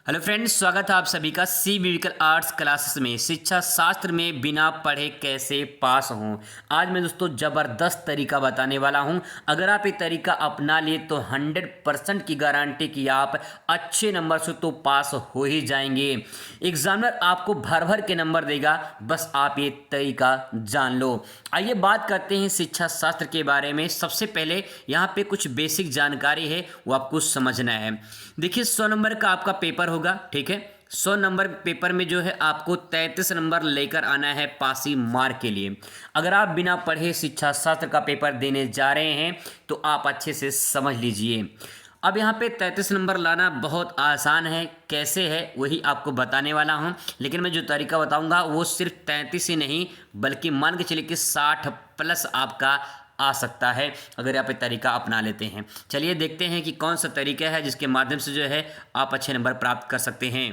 Hello friends, स्वागत है आप सभी का सी मेडिकल आर्ट्स क्लासेस में। शिक्षा शास्त्र में बिना पढ़े कैसे पास हों। आज मैं दोस्तों ज़बरदस्त तरीका बताने वाला हूं। अगर आप ये तरीका अपना लिए तो 100% की गारंटी कि आप अच्छे नंबर से तो पास हो ही जाएंगे। एग्जामिनर आपको भर भर के नंबर देगा, बस आप ये तरीका जान लो। आइए बात करते हैं शिक्षा शास्त्र के बारे में। सबसे पहले यहाँ पे कुछ बेसिक जानकारी है, वो आपको समझना है। देखिए 100 नंबर का आपका पेपर होगा, ठीक है। 100 नंबर पेपर में जो है आपको 33 नंबर लेकर आना है पासिंग मार्क के लिए। अगर आप बिना पढ़े शिक्षा शास्त्र का पेपर देने जा रहे हैं तो आप अच्छे से समझ लीजिए। अब यहाँ पे 33 नंबर लाना बहुत आसान है। कैसे है वही आपको बताने वाला हूँ, लेकिन मैं जो तरीका बताऊँगा वो सिर्फ 33 ही नहीं बल्कि मान के चलिए कि 60 प्लस आपका आ सकता है अगर आप ये तरीका अपना लेते हैं। चलिए देखते हैं कि कौन सा तरीका है जिसके माध्यम से जो है आप अच्छे नंबर प्राप्त कर सकते हैं।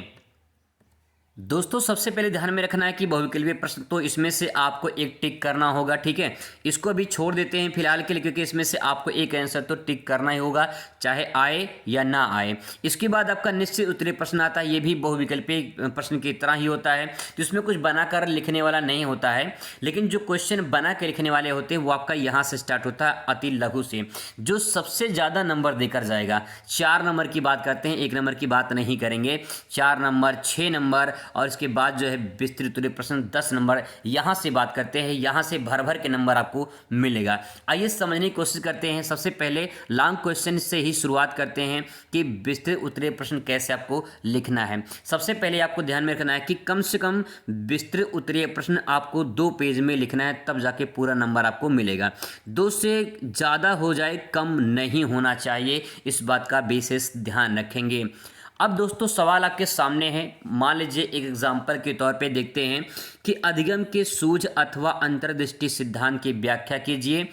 दोस्तों सबसे पहले ध्यान में रखना है कि बहुविकल्पीय प्रश्न तो इसमें से आपको एक टिक करना होगा, ठीक है। इसको अभी छोड़ देते हैं फिलहाल के लिए, क्योंकि इसमें से आपको एक आंसर तो टिक करना ही होगा, चाहे आए या ना आए। इसके बाद आपका निश्चित उत्तरीय प्रश्न आता है। ये भी बहुविकल्पीय प्रश्न की तरह ही होता है, तो इसमें कुछ बनाकर लिखने वाला नहीं होता है, लेकिन जो क्वेश्चन बना के लिखने वाले होते हैं वो आपका यहाँ से स्टार्ट होता है अति लघु से। जो सबसे ज़्यादा नंबर देकर जाएगा, 4 नंबर की बात करते हैं, 1 नंबर की बात नहीं करेंगे। 4 नंबर, 6 नंबर और इसके बाद जो है विस्तृत उत्तरीय प्रश्न 10 नंबर, यहाँ से बात करते हैं। यहाँ से भर भर के नंबर आपको मिलेगा। आइए समझने की कोशिश करते हैं। सबसे पहले लॉन्ग क्वेश्चन से ही शुरुआत करते हैं कि विस्तृत उत्तरीय प्रश्न कैसे आपको लिखना है। सबसे पहले आपको ध्यान में रखना है कि कम से कम विस्तृत उत्तरीय प्रश्न आपको 2 पेज में लिखना है, तब जाके पूरा नंबर आपको मिलेगा। 2 से ज़्यादा हो जाए, कम नहीं होना चाहिए, इस बात का विशेष ध्यान रखेंगे। अब दोस्तों सवाल आपके सामने है। मान लीजिए एक एग्जाम्पल के तौर पे देखते हैं कि अधिगम के सूझ अथवा अंतर्दृष्टि सिद्धांत की व्याख्या कीजिए,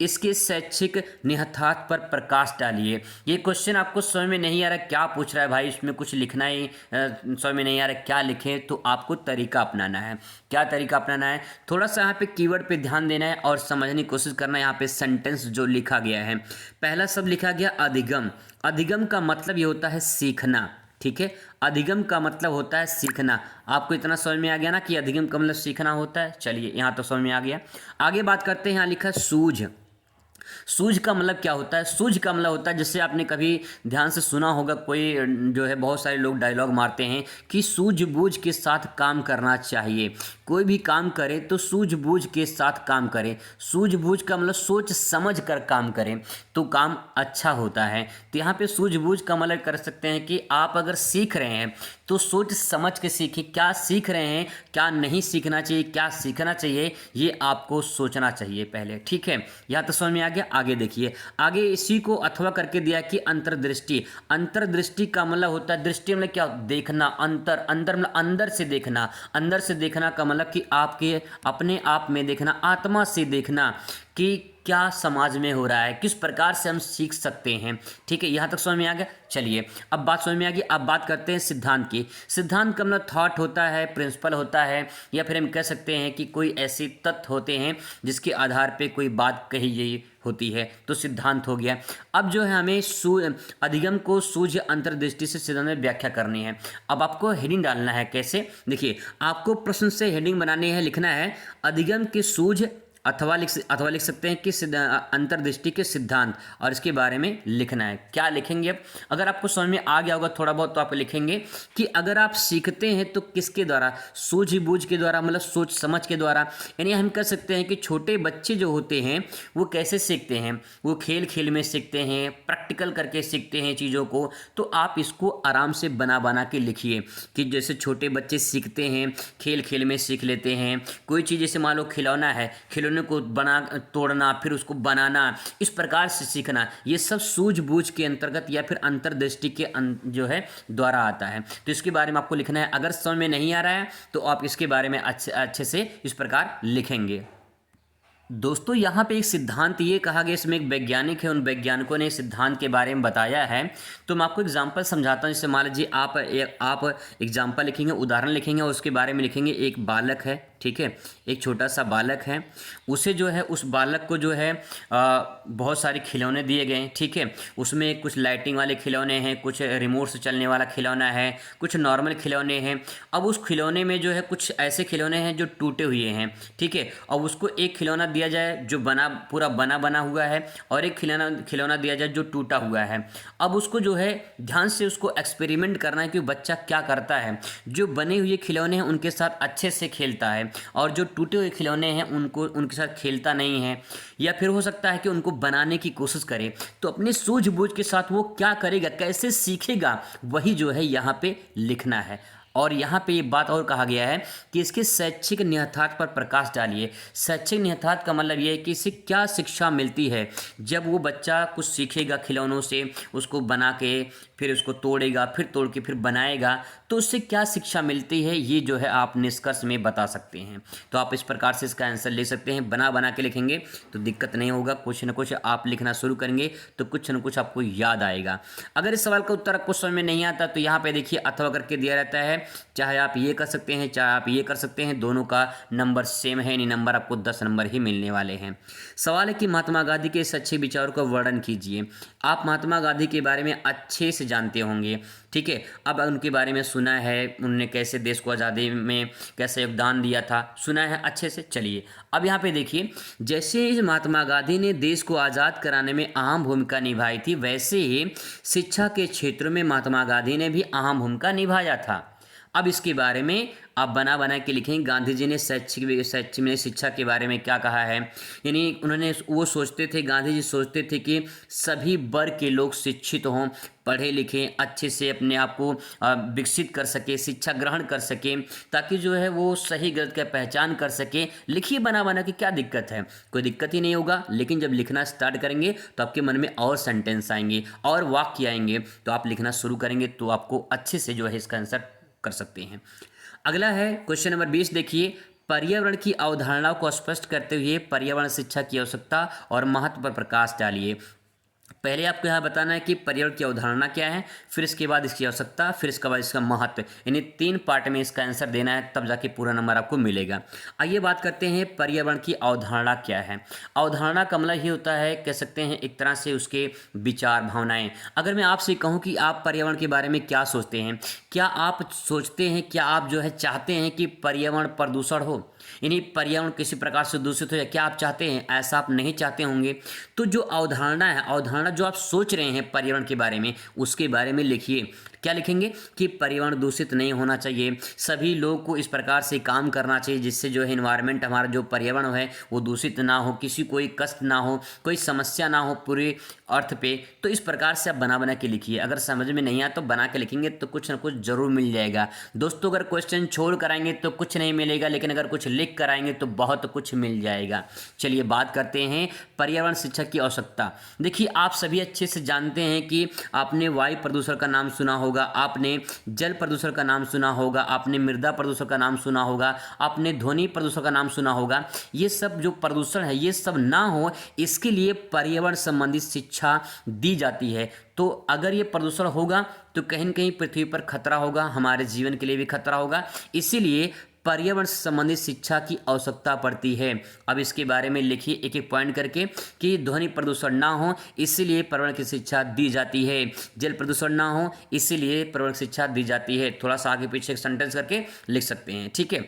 इसके शैक्षिक निहितार्थ पर प्रकाश डालिए। ये क्वेश्चन आपको समझ में नहीं आ रहा क्या पूछ रहा है भाई, इसमें कुछ लिखना ही समझ में नहीं आ रहा क्या लिखें, तो आपको तरीका अपनाना है। क्या तरीका अपनाना है? थोड़ा सा यहाँ पे कीवर्ड पे ध्यान देना है और समझने की कोशिश करना है। यहाँ पे सेंटेंस जो लिखा गया है, पहला शब्द लिखा गया अधिगम। अधिगम का मतलब ये होता है सीखना, ठीक है। अधिगम का मतलब होता है सीखना। आपको इतना समझ में आ गया ना कि अधिगम का मतलब सीखना होता है। चलिए यहाँ तो समझ में आ गया। आगे बात करते हैं। यहाँ लिखा है सूझ। सूझ का मतलब क्या होता है? सूझ का मतलब होता है, जैसे आपने कभी ध्यान से सुना होगा, कोई जो है बहुत सारे लोग डायलॉग मारते हैं कि सूझबूझ के साथ काम करना चाहिए। कोई भी काम करे तो सूझबूझ के साथ काम करें। सूझबूझ का मतलब सोच समझ कर काम करें तो काम अच्छा होता है। तो यहाँ पे सूझबूझ का मतलब कर सकते हैं कि आप अगर सीख रहे हैं तो सोच समझ के सीखें। क्या सीख रहे हैं, क्या नहीं सीखना चाहिए, क्या सीखना चाहिए, ये आपको सोचना चाहिए पहले, ठीक है। यहाँ तो समझ में आ गया। आगे देखिए, आगे इसी को अथवा करके दिया कि अंतर्दृष्टि। अंतर्दृष्टि का मतलब होता है, दृष्टि मतलब क्या? देखना। अंतर, अंदर मतलब अंदर से देखना। अंदर से देखना का मतलब कि आपके अपने आप में देखना, आत्मा से देखना कि क्या समाज में हो रहा है, किस प्रकार से हम सीख सकते हैं, ठीक है। यहाँ तक समझ में आ गया। चलिए अब बात समझ में आ गई। अब बात करते हैं सिद्धांत की। सिद्धांत का मतलब थॉट होता है, प्रिंसिपल होता है, या फिर हम कह सकते हैं कि कोई ऐसे तथ्य होते हैं जिसके आधार पे कोई बात कही गई होती है, तो सिद्धांत हो गया। अब जो है हमें अधिगम को सूझ अंतर्दृष्टि से सिद्धांत में व्याख्या करनी है। अब आपको हेडिंग डालना है। कैसे? देखिए, आपको प्रश्न से हेडिंग बनानी है, लिखना है अधिगम की सूझ अथवा लिख सकते हैं कि अंतर्दृष्टि के सिद्धांत, और इसके बारे में लिखना है। क्या लिखेंगे? अब अगर आपको समझ में आ गया होगा थोड़ा बहुत, तो आप लिखेंगे कि अगर आप सीखते हैं तो किसके द्वारा? सूझबूझ के द्वारा, मतलब सोच समझ के द्वारा। यानी हम कह सकते हैं कि छोटे बच्चे जो होते हैं वो कैसे सीखते हैं? वो खेल खेल में सीखते हैं, प्रैक्टिकल करके सीखते हैं चीज़ों को। तो आप इसको आराम से बना बना के लिखिए कि जैसे छोटे बच्चे सीखते हैं, खेल खेल में सीख लेते हैं। कोई चीज़ जैसे मान लो खिलौना है, खिलौने को बना तोड़ना, फिर उसको बनाना, इस प्रकार से सीखना, ये सब सूझबूझ के अंतर्गत या फिर अंतर्दृष्टि के जो है द्वारा आता है। तो इसके बारे में आपको लिखना है। अगर समझ में नहीं आ रहा है तो आप इसके बारे में अच्छे से इस प्रकार लिखेंगे। दोस्तों यहाँ पे एक सिद्धांत ये कहा गया, इसमें एक वैज्ञानिक है, उन वैज्ञानिकों ने सिद्धांत के बारे में बताया है। तो मैं आपको एग्जांपल समझाता हूँ। जैसे मान लीजिए आप एग्जांपल लिखेंगे, उदाहरण लिखेंगे और उसके बारे में लिखेंगे। एक बालक है, ठीक है, एक छोटा सा बालक है, उसे जो है उस बालक को जो है बहुत सारे खिलौने दिए गए हैं, ठीक है। उसमें कुछ लाइटिंग वाले खिलौने हैं, कुछ रिमोट से चलने वाला खिलौना है, कुछ नॉर्मल खिलौने हैं। अब उस खिलौने में जो है कुछ ऐसे खिलौने हैं जो टूटे हुए हैं, ठीक है। अब उसको एक खिलौना दिया जाए जो पूरा बना हुआ है, और एक खिलौना दिया जाए जो टूटा हुआ है। अब उसको जो है ध्यान से उसको एक्सपेरिमेंट करना है कि बच्चा क्या करता है। जो बने हुए खिलौने हैं उनके साथ अच्छे से खेलता है, और जो टूटे हुए खिलौने हैं उनके साथ खेलता नहीं है। या फिर हो सकता है कि उनको बनाने की कोशिश करे। तो अपनी सूझबूझ के साथ वो क्या करेगा, कैसे सीखेगा, वही जो है यहाँ पे लिखना है। और यहाँ पे ये बात और कहा गया है कि इसके शैक्षिक निहितार्थ पर प्रकाश डालिए। शैक्षिक निहितार्थ का मतलब ये है कि इससे क्या शिक्षा मिलती है। जब वो बच्चा कुछ सीखेगा खिलौनों से, उसको बना के फिर उसको तोड़ेगा, फिर तोड़ के फिर बनाएगा, तो उससे क्या शिक्षा मिलती है, ये जो है आप निष्कर्ष में बता सकते हैं। तो आप इस प्रकार से इसका आंसर ले सकते हैं। बना के लिखेंगे तो दिक्कत नहीं होगा, कुछ न कुछ आप लिखना शुरू करेंगे तो कुछ न कुछ आपको याद आएगा। अगर इस सवाल का उत्तर आपको समझ में नहीं आता तो यहाँ पे देखिए अथवा करके दिया रहता है, चाहे आप ये कर सकते हैं चाहे आप ये कर सकते हैं, दोनों का नंबर सेम है, यानी नंबर आपको 10 नंबर ही मिलने वाले हैं। सवाल है कि महात्मा गांधी के सच्चे विचारों का वर्णन कीजिए। आप महात्मा गांधी के बारे में अच्छे से जानते होंगे, ठीक है। अब उनके बारे में सुना है, उन्होंने कैसे देश को आज़ादी में कैसे योगदान दिया था, सुना है अच्छे से। चलिए अब यहाँ पे देखिए, जैसे महात्मा गांधी ने देश को आज़ाद कराने में अहम भूमिका निभाई थी, वैसे ही शिक्षा के क्षेत्र में महात्मा गांधी ने भी अहम भूमिका निभाया था। अब इसके बारे में आप बना के लिखेंगे गांधी जी ने शैक्षिक में शिक्षा के बारे में क्या कहा है। यानी उन्होंने गांधी जी सोचते थे कि सभी वर्ग के लोग शिक्षित हों, पढ़े लिखें, अच्छे से अपने आप को विकसित कर सके, शिक्षा ग्रहण कर सकें, ताकि जो है वो सही गलत का पहचान कर सके। लिखिए बना के, क्या दिक्कत है, कोई दिक्कत ही नहीं होगा। लेकिन जब लिखना स्टार्ट करेंगे तो आपके मन में और सेंटेंस आएंगे और वाक्य आएंगे, तो आप लिखना शुरू करेंगे तो आपको अच्छे से जो है इसका आंसर कर सकते हैं। अगला है क्वेश्चन नंबर 20, देखिए, पर्यावरण की अवधारणाओं को स्पष्ट करते हुए पर्यावरण शिक्षा की आवश्यकता और महत्व पर प्रकाश डालिए। पहले आपको यहाँ बताना है कि पर्यावरण की अवधारणा क्या है, फिर इसके बाद इसकी आवश्यकता, फिर इसके बाद इसका महत्व, यानी 3 पार्ट में इसका आंसर देना है, तब जाके पूरा नंबर आपको मिलेगा। आइए बात करते हैं पर्यावरण की अवधारणा क्या है। अवधारणा का मतलब ही होता है, कह सकते हैं एक तरह से उसके विचार भावनाएं। अगर मैं आपसे कहूँ कि आप पर्यावरण के बारे में क्या सोचते हैं, क्या आप सोचते हैं, क्या आप जो है चाहते हैं कि पर्यावरण प्रदूषण हो, यानी पर्यावरण किसी प्रकार से दूषित हो, या क्या आप चाहते हैं? ऐसा आप नहीं चाहते होंगे। तो जो अवधारणा है, अवधारणा जो आप सोच रहे हैं पर्यावरण के बारे में, उसके बारे में लिखिए। क्या लिखेंगे कि पर्यावरण दूषित नहीं होना चाहिए, सभी लोगों को इस प्रकार से काम करना चाहिए जिससे जो है इन्वायरमेंट, हमारा जो पर्यावरण है वो दूषित ना हो, किसी कोई कष्ट ना हो, कोई समस्या ना हो पूरे अर्थ पे। तो इस प्रकार से आप बना के लिखिए। अगर समझ में नहीं आया तो बना के लिखेंगे तो कुछ ना कुछ जरूर मिल जाएगा। दोस्तों, अगर क्वेश्चन छोड़ कर आएंगे तो कुछ नहीं मिलेगा, लेकिन अगर कुछ लिख कर आएंगे तो बहुत कुछ मिल जाएगा। चलिए बात करते हैं पर्यावरण शिक्षा की आवश्यकता। देखिए, आप सभी अच्छे से जानते हैं कि आपने वायु प्रदूषण का नाम सुना होगा, आपने जल प्रदूषण का नाम सुना होगा, आपने मृदा प्रदूषण का नाम सुना होगा, आपने ध्वनि प्रदूषण का नाम सुना होगा। ये सब जो प्रदूषण है, ये सब ना हो, इसके लिए पर्यावरण संबंधित शिक्षा दी जाती है। तो अगर ये प्रदूषण होगा तो कहीं न कहीं पृथ्वी पर खतरा होगा, हमारे जीवन के लिए भी खतरा होगा। इसीलिए पर्यावरण संबंधित शिक्षा की आवश्यकता पड़ती है। अब इसके बारे में लिखिए एक एक पॉइंट करके कि ध्वनि प्रदूषण ना हो, इसीलिए पर्यावरण की शिक्षा दी जाती है। जल प्रदूषण ना हो, इसीलिए पर्यावरण शिक्षा दी जाती है। थोड़ा सा आगे पीछे एक सेंटेंस करके लिख सकते हैं, ठीक है।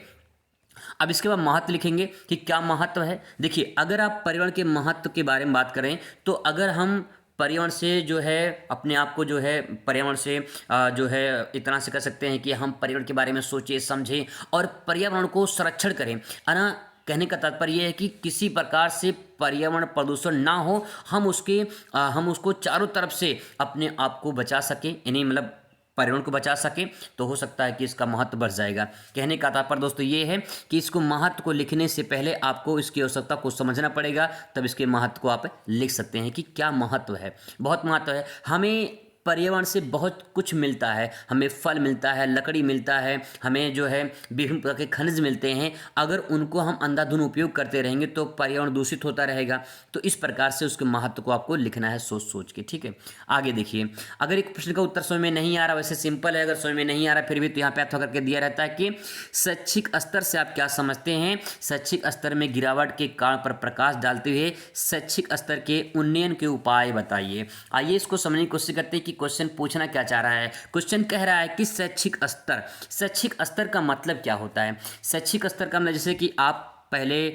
अब इसके बाद महत्व लिखेंगे कि क्या महत्व है। देखिए, अगर आप पर्यावरण के महत्व के बारे में बात करें तो अगर हम पर्यावरण से जो है अपने आप को जो है पर्यावरण से जो है इतना से कर सकते हैं कि हम पर्यावरण के बारे में सोचें, समझें और पर्यावरण को संरक्षण करें, है ना। कहने का तात्पर्य यह है कि किसी प्रकार से पर्यावरण प्रदूषण ना हो, हम उसको चारों तरफ से अपने आप को बचा सकें, यानी मतलब पर्यावरण को बचा सके, तो हो सकता है कि इसका महत्व बढ़ जाएगा। कहने का तात्पर्य दोस्तों ये है कि इसको महत्व को लिखने से पहले आपको इसकी आवश्यकता को समझना पड़ेगा, तब इसके महत्व को आप लिख सकते हैं कि क्या महत्व है। बहुत महत्व है। हमें पर्यावरण से बहुत कुछ मिलता है, हमें फल मिलता है, लकड़ी मिलता है, हमें जो है विभिन्न प्रकार के खनिज मिलते हैं। अगर उनको हम अंधाधुंध उपयोग करते रहेंगे तो पर्यावरण दूषित होता रहेगा। तो इस प्रकार से उसके महत्व को आपको लिखना है सोच सोच के, ठीक है। आगे देखिए, अगर एक प्रश्न का उत्तर समझ में नहीं आ रहा, वैसे सिंपल है, अगर समझ में नहीं आ रहा फिर भी तो यहाँ पे अथवा करके दिया रहता है कि शैक्षिक स्तर से आप क्या समझते हैं। शैक्षिक स्तर में गिरावट के कारण पर प्रकाश डालते हुए शैक्षिक स्तर के उन्नयन के उपाय बताइए। आइए इसको समझने की कोशिश करते हैं कि क्वेश्चन पूछना क्या चाह रहा है। क्वेश्चन कह रहा है कि शैक्षिक स्तर, शैक्षिक स्तर का मतलब क्या होता है। शैक्षिक स्तर का मतलब जैसे कि आप पहले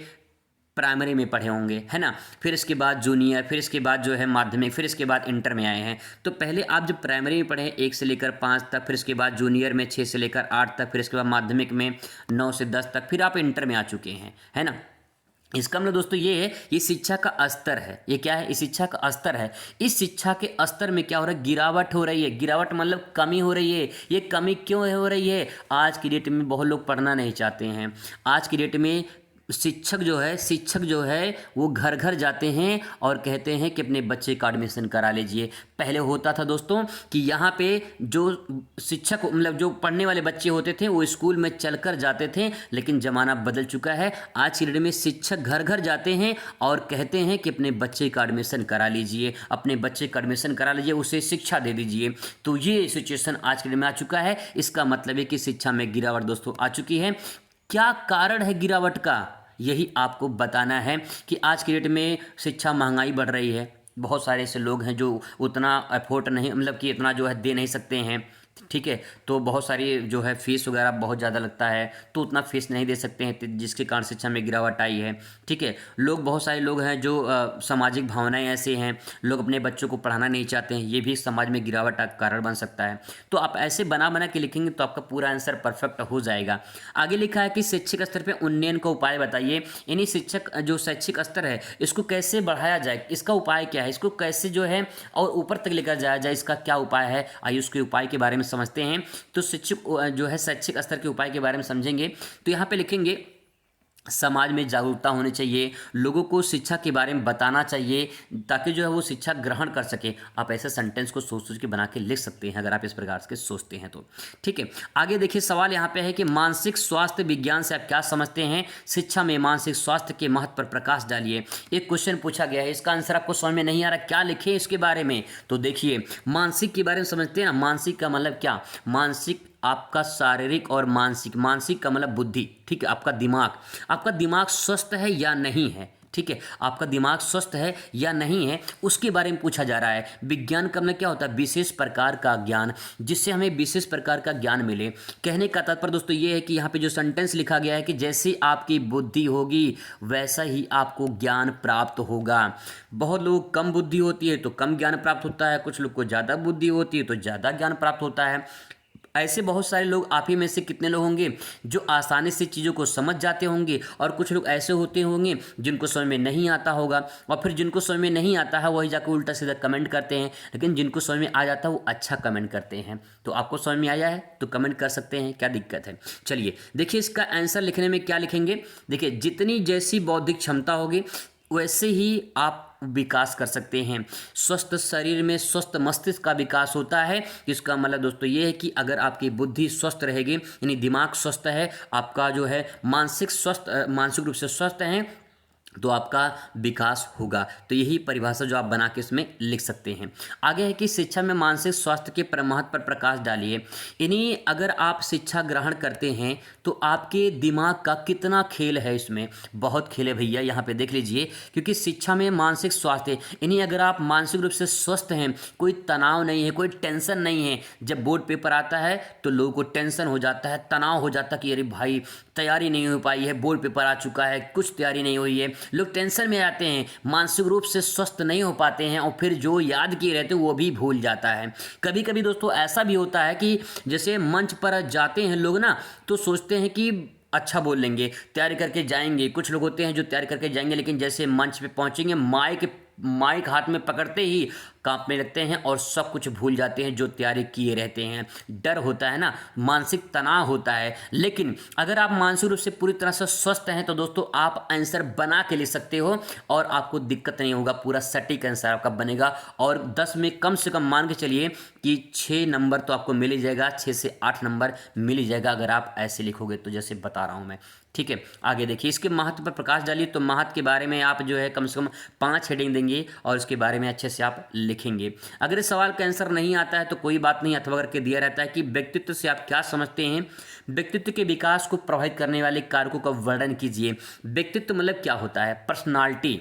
प्राइमरी में पढ़े होंगे, है ना, फिर इसके बाद जूनियर, फिर इसके बाद जो है माध्यमिक, फिर इसके बाद इंटर में आए हैं। तो पहले आप जब प्राइमरी में पढ़े 1 से लेकर 5 तक, फिर इसके बाद जूनियर में 6 से लेकर 8 तक, फिर इसके बाद माध्यमिक में 9 से 10 तक, फिर आप इंटर में आ चुके हैं, है ना। इसका मतलब दोस्तों ये है, ये शिक्षा का स्तर है। ये क्या है, इस शिक्षा का स्तर है। इस शिक्षा के स्तर में क्या हो रहा है, गिरावट हो रही है। गिरावट मतलब कमी हो रही है। ये कमी क्यों हो रही है, आज की डेट में बहुत लोग पढ़ना नहीं चाहते हैं। आज की डेट में शिक्षक जो है वो घर घर जाते हैं और कहते हैं कि अपने बच्चे का एडमिशन करा लीजिए। पहले होता था दोस्तों कि यहाँ पे जो शिक्षक मतलब जो पढ़ने वाले बच्चे होते थे वो स्कूल में चलकर जाते थे, लेकिन ज़माना बदल चुका है। आज की डेट में शिक्षक घर घर जाते हैं और कहते हैं कि अपने बच्चे का एडमिशन करा लीजिए, अपने बच्चे का एडमिशन करा लीजिए, उसे शिक्षा दे दीजिए। तो ये सिचुएशन आज की डेट में आ चुका है। इसका मतलब है कि शिक्षा में गिरावट दोस्तों आ चुकी है। क्या कारण है गिरावट का, यही आपको बताना है कि आज की डेट में शिक्षा महंगाई बढ़ रही है। बहुत सारे ऐसे लोग हैं जो उतना अफोर्ड नहीं, मतलब कि इतना जो है दे नहीं सकते हैं, ठीक है। तो बहुत सारी जो है फीस वगैरह बहुत ज़्यादा लगता है, तो उतना फीस नहीं दे सकते हैं, जिसके कारण शिक्षा में गिरावट आई है, ठीक है। लोग, बहुत सारे लोग हैं जो सामाजिक भावनाएं ऐसे हैं, लोग अपने बच्चों को पढ़ाना नहीं चाहते हैं, ये भी समाज में गिरावट का कारण बन सकता है। तो आप ऐसे बना बना के लिखेंगे तो आपका पूरा आंसर परफेक्ट हो जाएगा। आगे लिखा है कि शैक्षिक स्तर पर उन्नयन का उपाय बताइए। यानी शिक्षक जो शैक्षिक स्तर है इसको कैसे बढ़ाया जाए, इसका उपाय क्या है, इसको कैसे जो है और ऊपर तक लेकर जाया जाए, इसका क्या उपाय है। आइए उसके उपाय के बारे में समझते हैं। तो शिक्षक जो है शैक्षिक स्तर के उपाय के बारे में समझेंगे। तो यहाँ पे लिखेंगे समाज में जागरूकता होनी चाहिए, लोगों को शिक्षा के बारे में बताना चाहिए ताकि जो है वो शिक्षा ग्रहण कर सके। आप ऐसे सेंटेंस को सोच सोच के बना के लिख सकते हैं अगर आप इस प्रकार से सोचते हैं तो, ठीक है। आगे देखिए, सवाल यहाँ पे है कि मानसिक स्वास्थ्य विज्ञान से आप क्या समझते हैं। शिक्षा में मानसिक स्वास्थ्य के महत्व पर प्रकाश डालिए। एक क्वेश्चन पूछा गया है, इसका आंसर आपको समझ में नहीं आ रहा, क्या लिखे इसके बारे में। तो देखिए, मानसिक के बारे में समझते हैं ना। मानसिक का मतलब क्या, मानसिक आपका शारीरिक और मानसिक, मानसिक का मतलब बुद्धि, ठीक है। आपका दिमाग स्वस्थ है या नहीं है, ठीक है। आपका दिमाग स्वस्थ है या नहीं है उसके बारे में पूछा जा रहा है। विज्ञान का मतलब क्या होता है, विशेष प्रकार का ज्ञान, जिससे हमें विशेष प्रकार का ज्ञान मिले। कहने का तात्पर्य दोस्तों ये है कि यहाँ पे जो सेंटेंस लिखा गया है कि जैसी आपकी बुद्धि होगी वैसा ही आपको ज्ञान प्राप्त होगा। बहुत लोग कम बुद्धि होती है तो कम ज्ञान प्राप्त होता है, कुछ लोग को ज़्यादा बुद्धि होती है तो ज़्यादा ज्ञान प्राप्त होता है। ऐसे बहुत सारे लोग, आप ही में से कितने लोग होंगे जो आसानी से चीज़ों को समझ जाते होंगे, और कुछ लोग ऐसे होते होंगे जिनको समझ में नहीं आता होगा, और फिर जिनको समझ में नहीं आता है वही जाकर उल्टा सीधा कमेंट करते हैं, लेकिन जिनको समझ में आ जाता है वो अच्छा कमेंट करते हैं। तो आपको समझ में आया है तो कमेंट कर सकते हैं, क्या दिक्कत है। चलिए देखिए, इसका आंसर लिखने में क्या लिखेंगे। देखिए, जितनी जैसी बौद्धिक क्षमता होगी वैसे ही आप विकास कर सकते हैं। स्वस्थ शरीर में स्वस्थ मस्तिष्क का विकास होता है। इसका मतलब दोस्तों ये है कि अगर आपकी बुद्धि स्वस्थ रहेगी, यानी दिमाग स्वस्थ है, आपका जो है मानसिक रूप से स्वस्थ है, तो आपका विकास होगा। तो यही परिभाषा जो आप बना के इसमें लिख सकते हैं। आगे है कि शिक्षा में मानसिक स्वास्थ्य के महत्व पर प्रकाश डालिए। यानी अगर आप शिक्षा ग्रहण करते हैं तो आपके दिमाग का कितना खेल है, इसमें बहुत खेल है भैया, यहाँ पे देख लीजिए। क्योंकि शिक्षा में मानसिक स्वास्थ्य, यानी अगर आप मानसिक रूप से स्वस्थ हैं, कोई तनाव नहीं है, कोई टेंशन नहीं है। जब बोर्ड पेपर आता है तो लोगों को टेंशन हो जाता है, तनाव हो जाता है कि अरे भाई तैयारी नहीं हो पाई है, बोर्ड पेपर आ चुका है, कुछ तैयारी नहीं हुई है, लोग टेंशन में आते हैं, मानसिक रूप से स्वस्थ नहीं हो पाते हैं, और फिर जो याद किए रहते हैं वो भी भूल जाता है। कभी कभी दोस्तों ऐसा भी होता है कि जैसे मंच पर जाते हैं लोग ना, तो सोचते हैं कि अच्छा बोल लेंगे, तैयारी करके जाएंगे। कुछ लोग होते हैं जो तैयारी करके जाएंगे, लेकिन जैसे मंच पे पहुंचेंगे, माइक हाथ में पकड़ते ही कांपने लगते हैं और सब कुछ भूल जाते हैं जो तैयारी किए रहते हैं। डर होता है ना, मानसिक तनाव होता है। लेकिन अगर आप मानसिक रूप से पूरी तरह से स्वस्थ हैं तो दोस्तों आप आंसर बना के लिख सकते हो और आपको दिक्कत नहीं होगा, पूरा सटीक आंसर आपका बनेगा। और 10 में कम से कम मान के चलिए कि 6 नंबर तो आपको मिल ही जाएगा, 6 से 8 नंबर मिल ही जाएगा अगर आप ऐसे लिखोगे तो, जैसे बता रहा हूँ मैं। ठीक है, आगे देखिए, इसके महत्व पर प्रकाश डालिए। तो महत्व के बारे में आप जो है कम से कम 5 हेडिंग देंगे और इसके बारे में अच्छे से आप लिखेंगे। अगर इस सवाल का आंसर नहीं आता है तो कोई बात नहीं, अथवा करके दिया रहता है कि व्यक्तित्व से आप क्या समझते हैं। व्यक्तित्व के विकास को प्रभावित करने वाले कारकों का वर्णन कीजिए। व्यक्तित्व मतलब क्या होता है? पर्सनालिटी,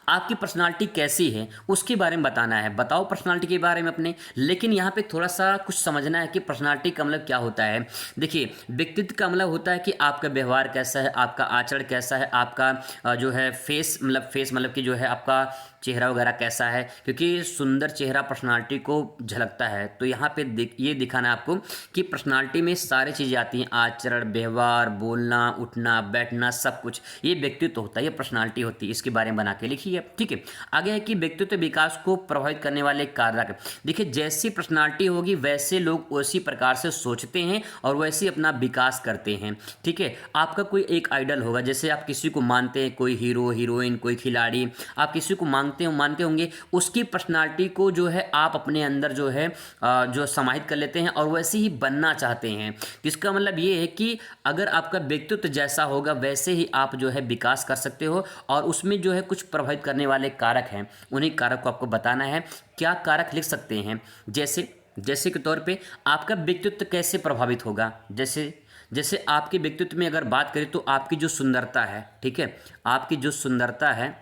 आपकी पर्सनालिटी कैसी है उसके बारे में बताना है। बताओ पर्सनालिटी के बारे में अपने। लेकिन यहाँ पे थोड़ा सा कुछ समझना है कि पर्सनालिटी का मतलब क्या होता है। देखिए, व्यक्तित्व का मतलब होता है कि आपका व्यवहार कैसा है, आपका आचरण कैसा है, आपका जो है फेस मतलब कि जो है आपका चेहरा वगैरह कैसा है, क्योंकि सुंदर चेहरा पर्सनालिटी को झलकता है। तो यहाँ पे ये दिखाना है आपको कि पर्सनालिटी में सारी चीज़ें आती हैं, आचरण, व्यवहार, बोलना, उठना, बैठना, सब कुछ, ये व्यक्तित्व होता है, ये पर्सनालिटी होती है। इसके बारे में बना के लिखिए। ठीक है, आगे है कि व्यक्तित्व विकास को प्रभावित करने वाले कारक। देखिए, जैसी पर्सनालिटी होगी वैसे लोग उसी प्रकार से सोचते हैं और वैसे अपना विकास करते हैं। ठीक है, आपका कोई एक आइडल होगा, जैसे आप किसी को मानते हैं, कोई हीरो, हीरोइन, कोई खिलाड़ी, आप किसी को मानते होंगे, उसकी पर्सनालिटी को जो है आप अपने अंदर जो है जो समाहित कर लेते हैं और वैसे ही बनना चाहते हैं। इसका मतलब ये है कि अगर आपका व्यक्तित्व जैसा होगा वैसे ही आप जो है विकास कर सकते हो। और उसमें जो है कुछ प्रभावित करने वाले कारक हैं, उन्हीं कारक को आपको बताना है। क्या कारक लिख सकते हैं? जैसे के तौर पे आपका व्यक्तित्व कैसे प्रभावित होगा। जैसे आपके व्यक्तित्व में अगर बात करें तो आपकी जो सुंदरता है, ठीक है, आपकी जो सुंदरता है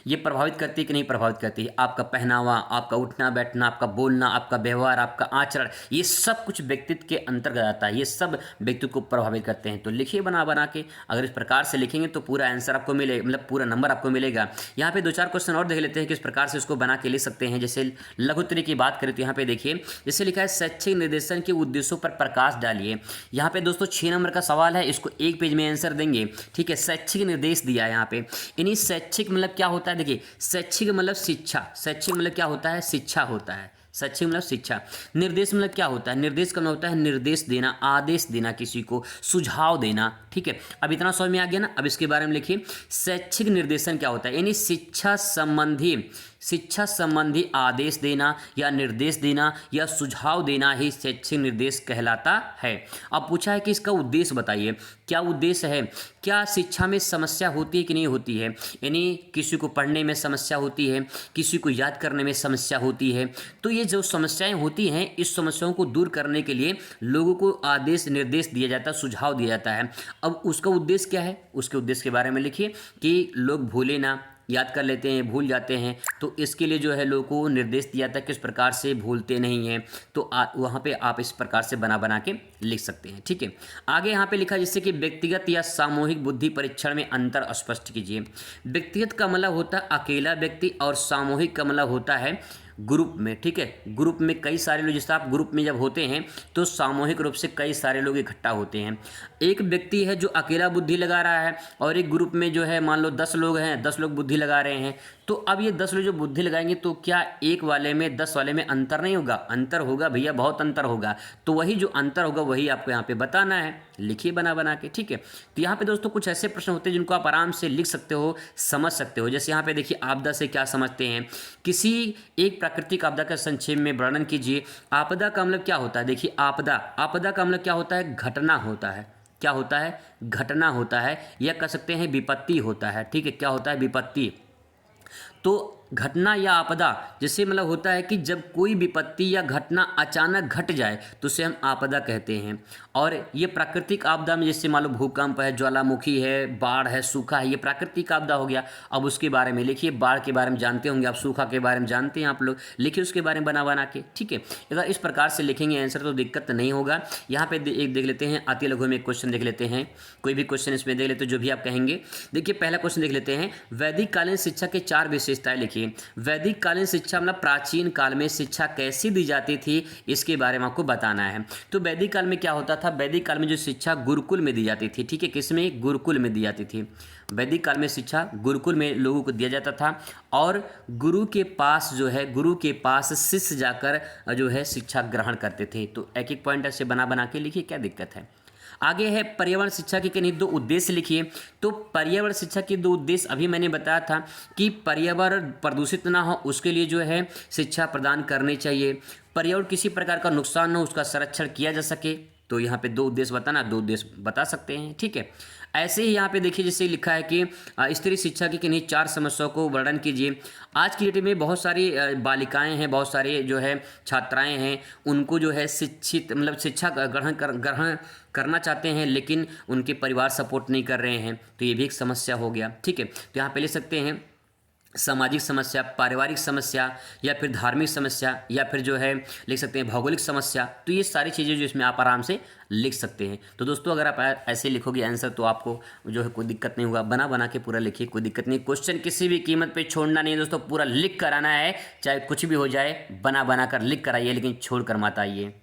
ये प्रभावित करती है कि नहीं प्रभावित करती है? आपका पहनावा, आपका उठना बैठना, आपका बोलना, आपका व्यवहार, आपका आचरण, ये सब कुछ व्यक्तित्व के अंतर्गत आता है। ये सब व्यक्तित्व को प्रभावित करते हैं। तो लिखिए बना के, अगर इस प्रकार से लिखेंगे तो पूरा आंसर आपको मिलेगा, मतलब पूरा नंबर आपको मिलेगा। यहाँ पे 2-4 क्वेश्चन और देख लेते हैं किस प्रकार से इसको बना के लिख सकते हैं। जैसे लघुत्तरी की बात करें तो यहाँ पे देखिए, जैसे लिखा है शैक्षिक निर्देशन के उद्देश्यों पर प्रकाश डालिए। यहाँ पे दोस्तों 6 नंबर का सवाल है, इसको एक पेज में आंसर देंगे। ठीक है, शैक्षिक निर्देश दिया है यहाँ पे। इन्हीं शैक्षिक मतलब क्या होता है? देखिए, शैक्षिक मतलब शिक्षा, शैक्षिक मतलब क्या होता है? शिक्षा होता है। शैक्षिक मतलब शिक्षा। निर्देश मतलब क्या होता है? निर्देश का मतलब होता है निर्देश देना, आदेश देना, किसी को सुझाव देना। ठीक है, अब इतना समझ में आ गया ना। अब इसके बारे में लिखिए, शैक्षिक निर्देशन क्या होता है? यानी शिक्षा संबंधी आदेश देना या निर्देश देना या सुझाव देना ही शैक्षिक निर्देश कहलाता है। अब पूछा है कि इसका उद्देश्य बताइए, क्या उद्देश्य है? क्या शिक्षा में समस्या होती है कि नहीं होती है? यानी किसी को पढ़ने में समस्या होती है, किसी को याद करने में समस्या होती है। तो ये जो समस्याएं होती हैं, इस समस्याओं को दूर करने के लिए लोगों को आदेश निर्देश दिया जाता है, सुझाव दिया जाता है। अब उसका उद्देश्य क्या है? उसके उद्देश्य के बारे में लिखिए कि लोग भूले ना, याद कर लेते हैं, भूल जाते हैं। तो इसके लिए जो है लोगों को निर्देश दिया जाता है किस प्रकार से भूलते नहीं हैं। तो वहाँ पे आप इस प्रकार से बना के लिख सकते हैं। ठीक है, आगे यहाँ पे लिखा जिससे कि व्यक्तिगत या सामूहिक बुद्धि परीक्षण में अंतर स्पष्ट कीजिए। व्यक्तिगत का मतलब होता है अकेला व्यक्ति और सामूहिक का मतलब होता है ग्रुप में। ठीक है, ग्रुप में कई सारे लोग, जैसे आप ग्रुप में जब होते हैं तो सामूहिक रूप से कई सारे लोग इकट्ठा होते हैं। एक व्यक्ति है जो अकेला बुद्धि लगा रहा है और एक ग्रुप में जो है मान लो 10 लोग हैं, 10 लोग बुद्धि लगा रहे हैं। तो अब ये 10 लोग जो बुद्धि लगाएंगे तो क्या एक वाले में 10 वाले में अंतर नहीं होगा? अंतर होगा भैया, बहुत अंतर होगा। तो वही जो अंतर होगा वही आपको यहाँ पे बताना है। लिखिए बना के। ठीक है, तो यहाँ पे दोस्तों कुछ ऐसे प्रश्न होते हैं जिनको आप आराम से लिख सकते हो, समझ सकते हो। जैसे यहाँ पे देखिए, आपदा से क्या समझते हैं? किसी एक प्राकृतिक आपदा का संक्षेप में वर्णन कीजिए। आपदा का मतलब क्या होता है? देखिए, आपदा का मतलब क्या होता है? घटना होता है। क्या होता है? घटना होता है, या कह सकते हैं विपत्ति होता है। ठीक है, क्या होता है? विपत्ति। तो घटना या आपदा जैसे मतलब होता है कि जब कोई विपत्ति या घटना अचानक घट जाए तो उसे हम आपदा कहते हैं। और ये प्राकृतिक आपदा में जैसे मान लो भूकंप है, ज्वालामुखी है, बाढ़ है, सूखा है, ये प्राकृतिक आपदा हो गया। अब उसके बारे में लिखिए, बाढ़ के बारे में जानते होंगे आप, सूखा के बारे में जानते हैं आप लोग, लिखिए उसके बारे में बना के। ठीक है, अगर इस प्रकार से लिखेंगे आंसर तो दिक्कत नहीं होगा। यहाँ पे एक देख लेते हैं, अति लघु में एक क्वेश्चन देख लेते हैं, कोई भी क्वेश्चन इसमें देख लेते हैं जो भी आप कहेंगे। देखिए, पहला क्वेश्चन देख लेते हैं, वैदिक कालीन शिक्षा के 4 विशेषताएं लिखिए। देखिए, वैदिक कालीन शिक्षा मतलब प्राचीन काल में शिक्षा कैसी दी जाती थी, इसके बारे में आपको बताना है। तो वैदिक काल में क्या होता था, वैदिक काल में जो शिक्षा गुरुकुल में दी जाती थी, ठीक है, किसमें, गुरुकुल में दी जाती थी। वैदिक काल में शिक्षा गुरुकुल में लोगों को दिया जाता था और गुरु के पास जो है, गुरु के पास शिष्य जाकर जो है शिक्षा ग्रहण करते थे। तो एक एक पॉइंट ऐसे बना बना के लिखिए, क्या दिक्कत है। आगे है पर्यावरण शिक्षा के किन्हीं दो उद्देश्य लिखिए। तो पर्यावरण शिक्षा के दो उद्देश्य अभी मैंने बताया था कि पर्यावरण प्रदूषित ना हो उसके लिए जो है शिक्षा प्रदान करनी चाहिए, पर्यावरण किसी प्रकार का नुकसान न हो उसका संरक्षण किया जा सके। तो यहाँ पे दो उद्देश्य बताना, दो उद्देश्य बता सकते हैं, ठीक है। ऐसे ही यहाँ पे देखिए जैसे लिखा है कि स्त्री शिक्षा की किन्हीं 4 समस्याओं को वर्णन कीजिए। आज की डेट में बहुत सारी बालिकाएं हैं, बहुत सारी जो है छात्राएं हैं, उनको जो है शिक्षित मतलब शिक्षा ग्रहण करना चाहते हैं, लेकिन उनके परिवार सपोर्ट नहीं कर रहे हैं। तो ये भी एक समस्या हो गया, ठीक है। तो यहाँ पे ले सकते हैं सामाजिक समस्या, पारिवारिक समस्या, या फिर धार्मिक समस्या, या फिर जो है लिख सकते हैं भौगोलिक समस्या। तो ये सारी चीज़ें जो इसमें आप आराम से लिख सकते हैं। तो दोस्तों अगर आप ऐसे लिखोगे आंसर तो आपको जो है कोई दिक्कत नहीं होगा, बना बना के पूरा लिखिए, कोई दिक्कत नहीं। क्वेश्चन किसी भी कीमत पे छोड़ना नहीं है दोस्तों, पूरा लिख कर आना है, चाहे कुछ भी हो जाए, बना बना कर लिख कर आइए, लेकिन छोड़ कर मत आइए।